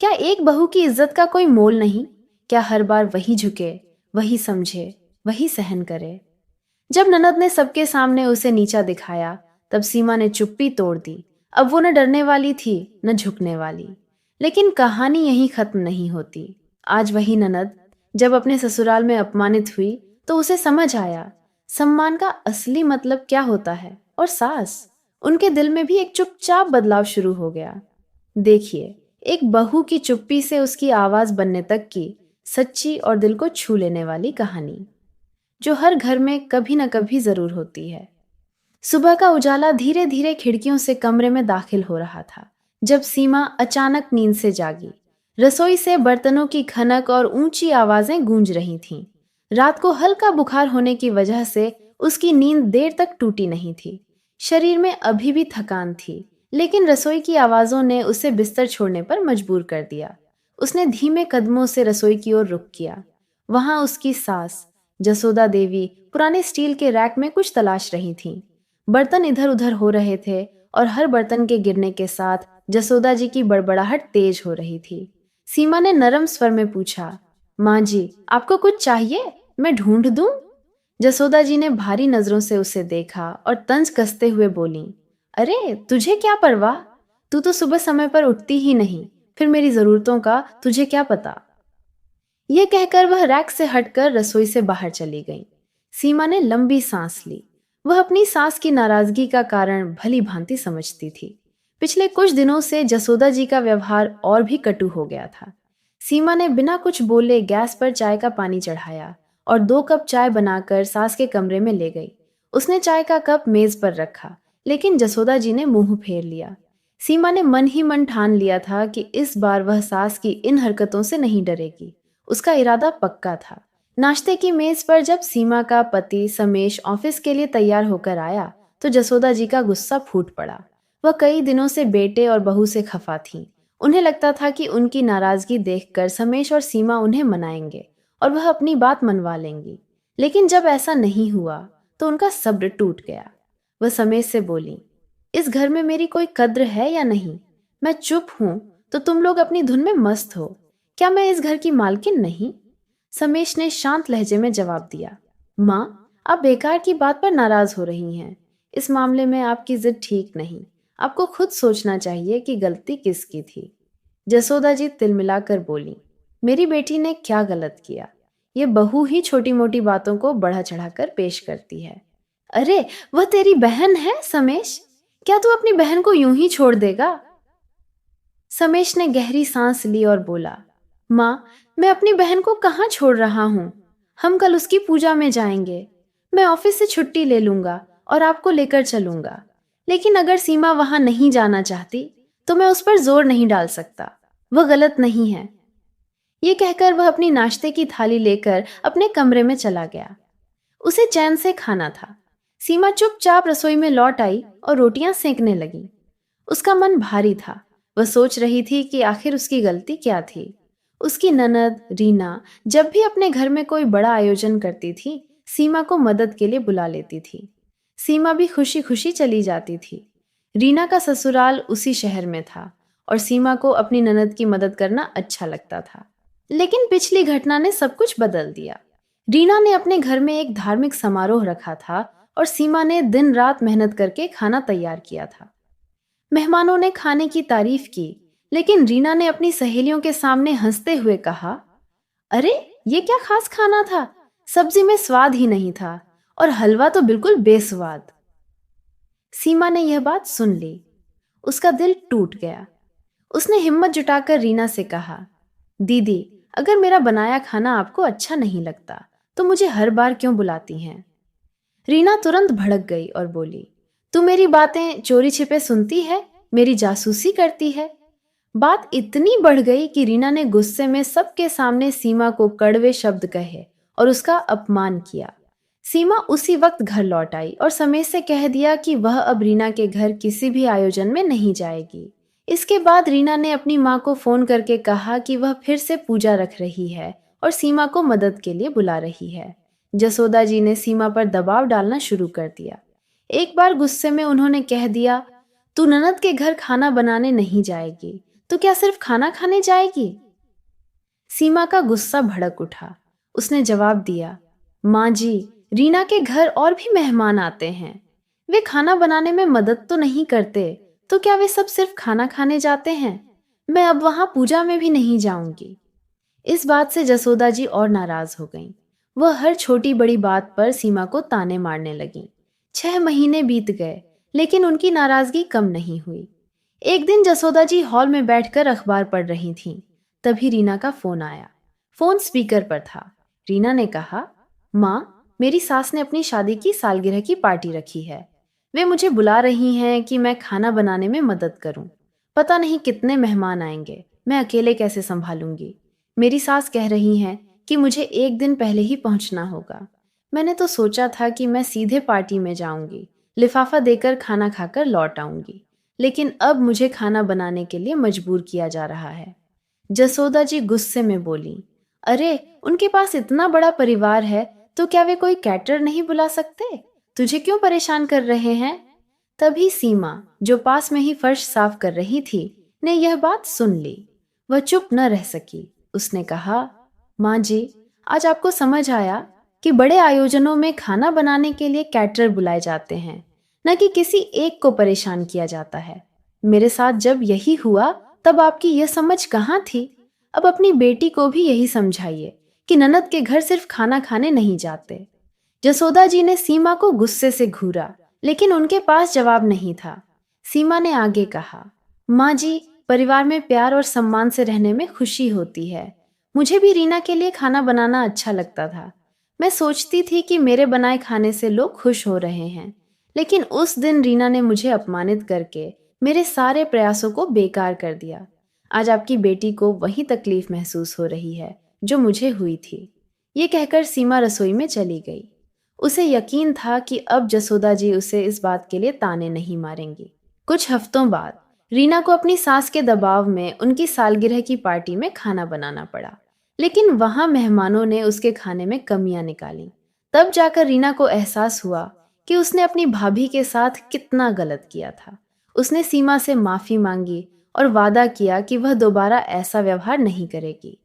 क्या एक बहू की इज्जत का कोई मोल नहीं? क्या हर बार वही झुके, वही समझे, वही सहन करे? जब ननद ने सबके सामने उसे नीचा दिखाया, तब सीमा ने चुप्पी तोड़ दी। अब वो न डरने वाली थी, न झुकने वाली। लेकिन कहानी यहीं खत्म नहीं होती। आज वही ननद जब अपने ससुराल में अपमानित हुई, तो उसे समझ आया सम्मान का असली मतलब क्या होता है। और सास, उनके दिल में भी एक चुपचाप बदलाव शुरू हो गया। देखिए, एक बहू की चुप्पी से उसकी आवाज बनने तक की सच्ची और दिल को छू लेने वाली कहानी, जो हर घर में कभी न कभी जरूर होती है। सुबह का उजाला धीरे धीरे खिड़कियों से कमरे में दाखिल हो रहा था, जब सीमा अचानक नींद से जागी। रसोई से बर्तनों की खनक और ऊंची आवाजें गूंज रही थीं। रात को हल्का बुखार होने की वजह से उसकी नींद देर तक टूटी नहीं थी। शरीर में अभी भी थकान थी, लेकिन रसोई की आवाजों ने उसे बिस्तर छोड़ने पर मजबूर कर दिया। उसने धीमे कदमों से रसोई की ओर रुख किया। वहां उसकी सास जसोदा देवी पुराने स्टील के रैक में कुछ तलाश रही थीं। बर्तन इधर उधर हो रहे थे और हर बर्तन के गिरने के साथ जसोदा जी की बड़बड़ाहट तेज हो रही थी। सीमा ने नरम स्वर में पूछा, माँ जी, आपको कुछ चाहिए? मैं ढूंढ दूं? जसोदा जी ने भारी नजरों से उसे देखा और तंज कसते हुए बोली, अरे तुझे क्या परवाह? तू तो सुबह समय पर उठती ही नहीं, फिर मेरी जरूरतों का तुझे क्या पता? यह कहकर वह रैक से हटकर रसोई से बाहर चली गई। सीमा ने लंबी सांस ली। वह अपनी सास की नाराजगी का कारण भली भांति समझती थी। पिछले कुछ दिनों से जसोदा जी का व्यवहार और भी कटु हो गया था। सीमा ने बिना कुछ बोले गैस पर चाय का पानी चढ़ाया और 2 कप चाय बनाकर सास के कमरे में ले गई। उसने चाय का कप मेज पर रखा, लेकिन जसोदा जी ने मुंह फेर लिया। सीमा ने मन ही मन ठान लिया था कि इस बार वह सास की इन हरकतों से नहीं डरेगी। उसका इरादा पक्का था। नाश्ते की मेज पर जब सीमा का पति समेश ऑफिस के लिए तैयार होकर आया, तो जसोदा जी का गुस्सा फूट पड़ा। वह कई दिनों से बेटे और बहू से खफा थीं। उन्हें लगता था कि उनकी नाराजगी देखकर समेश और सीमा उन्हें मनाएंगे और वह अपनी बात मनवा लेंगी। लेकिन जब ऐसा नहीं हुआ, तो उनका सब्र टूट गया। वह समेश से बोली, इस घर में मेरी कोई कद्र है या नहीं? मैं चुप हूं तो तुम लोग अपनी धुन में मस्त हो। क्या मैं इस घर की मालकिन नहीं? समेश ने शांत लहजे में जवाब दिया, माँ, आप बेकार की बात पर नाराज हो रही हैं। इस मामले में आपकी जिद ठीक नहीं। आपको खुद सोचना चाहिए कि गलती किसकी थी। जसोदा जी तिलमिलाकर बोली, मेरी बेटी ने क्या गलत किया? ये बहू ही छोटी मोटी बातों को बढ़ा चढ़ाकर पेश करती है। अरे, वह तेरी बहन है समेश। क्या तू अपनी बहन को यूं ही छोड़ देगा? समेश ने गहरी सांस ली और बोला, माँ, मैं अपनी बहन को कहाँ छोड़ रहा हूँ? हम कल उसकी पूजा में जाएंगे। मैं ऑफिस से छुट्टी ले लूंगा और आपको लेकर चलूंगा। लेकिन अगर सीमा वहां नहीं जाना चाहती, तो मैं उस पर जोर नहीं डाल सकता। वह गलत नहीं है। ये कहकर वह अपनी नाश्ते की थाली लेकर अपने कमरे में चला गया। उसे चैन से खाना था। सीमा चुपचाप रसोई में लौट आई और रोटियां सेंकने लगी। उसका मन भारी था। वह सोच रही थी कि आखिर उसकी गलती क्या थी। उसकी ननद रीना जब भी अपने घर में कोई बड़ा आयोजन करती थी, सीमा को मदद के लिए बुला लेती थी। सीमा भी खुशी खुशी चली जाती थी। रीना का ससुराल उसी शहर में था और सीमा को अपनी ननद की मदद करना अच्छा लगता था। लेकिन पिछली घटना ने सब कुछ बदल दिया। रीना ने अपने घर में एक धार्मिक समारोह रखा था और सीमा ने दिन रात मेहनत करके खाना तैयार किया था। मेहमानों ने खाने की तारीफ की, लेकिन रीना ने अपनी सहेलियों के सामने हंसते हुए कहा, अरे, ये क्या खास खाना था? सब्जी में स्वाद ही नहीं था और हलवा तो बिल्कुल बेस्वाद। सीमा ने यह बात सुन ली। उसका दिल टूट गया। उसने हिम्मत जुटाकर रीना से कहा, दीदी, अगर मेरा बनाया खाना आपको अच्छा नहीं लगता, तो मुझे हर बार क्यों बुलाती हैं? रीना तुरंत भड़क गई और बोली, तू मेरी बातें चोरी छिपे सुनती है, मेरी जासूसी करती है। बात इतनी बढ़ गई कि रीना ने गुस्से में सबके सामने सीमा को कड़वे शब्द कहे और उसका अपमान किया। सीमा उसी वक्त घर लौट आई और समेश से कह दिया कि वह अब रीना के घर किसी भी आयोजन में नहीं जाएगी। इसके बाद रीना ने अपनी माँ को फोन करके कहा कि वह फिर से पूजा रख रही है और सीमा को मदद के लिए बुला रही है। जसोदा जी ने सीमा पर दबाव डालना शुरू कर दिया। एक बार गुस्से में उन्होंने कह दिया, तू ननद के घर खाना बनाने नहीं जाएगी तो क्या सिर्फ खाना खाने जाएगी? सीमा का गुस्सा भड़क उठा। उसने जवाब दिया, माँ जी, रीना के घर और भी मेहमान आते हैं। वे खाना बनाने में मदद तो नहीं करते, तो क्या वे सब सिर्फ खाना खाने जाते हैं? मैं अब वहां पूजा में भी नहीं जाऊंगी। इस बात से जसोदा जी और नाराज हो गईं। वह हर छोटी बड़ी बात पर सीमा को ताने मारने लगीं। 6 महीने बीत गए, लेकिन उनकी नाराजगी कम नहीं हुई। एक दिन जसोदा जी हॉल में बैठकर अखबार पढ़ रही थीं। तभी रीना का फोन आया। फोन स्पीकर पर था। रीना ने कहा, माँ, मेरी सास ने अपनी शादी की सालगिरह की पार्टी रखी है। वे मुझे बुला रही हैं कि मैं खाना बनाने में मदद करूं। पता नहीं कितने मेहमान आएंगे, मैं अकेले कैसे संभालूंगी। मेरी सास कह रही हैं कि मुझे एक दिन पहले ही पहुंचना होगा। मैंने तो सोचा था कि मैं सीधे पार्टी में जाऊंगी, लिफाफा देकर खाना खाकर लौट आऊंगी, लेकिन अब मुझे खाना बनाने के लिए मजबूर किया जा रहा है। जसोदा जी गुस्से में बोली, अरे, उनके पास इतना बड़ा परिवार है, तो क्या वे कोई कैटर नहीं बुला सकते? तुझे क्यों परेशान कर रहे हैं? तभी सीमा, जो पास में ही फर्श साफ कर रही थी, ने यह बात सुन ली। वह चुप न रह सकी। उसने कहा, माँ जी, आज आपको समझ आया कि बड़े आयोजनों में खाना बनाने के लिए कैटर बुलाए जाते हैं, न कि किसी एक को परेशान किया जाता है। मेरे साथ जब यही हुआ, तब आपकी यह समझ कहाँ थी? अब अपनी बेटी को भी यही समझाइए कि ननद के घर सिर्फ खाना खाने नहीं जाते। जसोदा जी ने सीमा को गुस्से से घूरा, लेकिन उनके पास जवाब नहीं था। सीमा ने आगे कहा, माँ जी, परिवार में प्यार और सम्मान से रहने में खुशी होती है। मुझे भी रीना के लिए खाना बनाना अच्छा लगता था। मैं सोचती थी कि मेरे बनाए खाने से लोग खुश हो रहे हैं, लेकिन उस दिन रीना ने मुझे अपमानित करके मेरे सारे प्रयासों को बेकार कर दिया। आज आपकी बेटी को वही तकलीफ महसूस हो रही है जो मुझे हुई थी। ये कहकर सीमा रसोई में चली गई। उसे यकीन था कि अब जसोदा जी उसे इस बात के लिए ताने नहीं मारेंगी। कुछ हफ्तों बाद रीना को अपनी सास के दबाव में उनकी सालगिरह की पार्टी में खाना बनाना पड़ा, लेकिन वहां मेहमानों ने उसके खाने में कमियां निकाली। तब जाकर रीना को एहसास हुआ कि उसने अपनी भाभी के साथ कितना गलत किया था। उसने सीमा से माफी मांगी और वादा किया कि वह दोबारा ऐसा व्यवहार नहीं करेगी।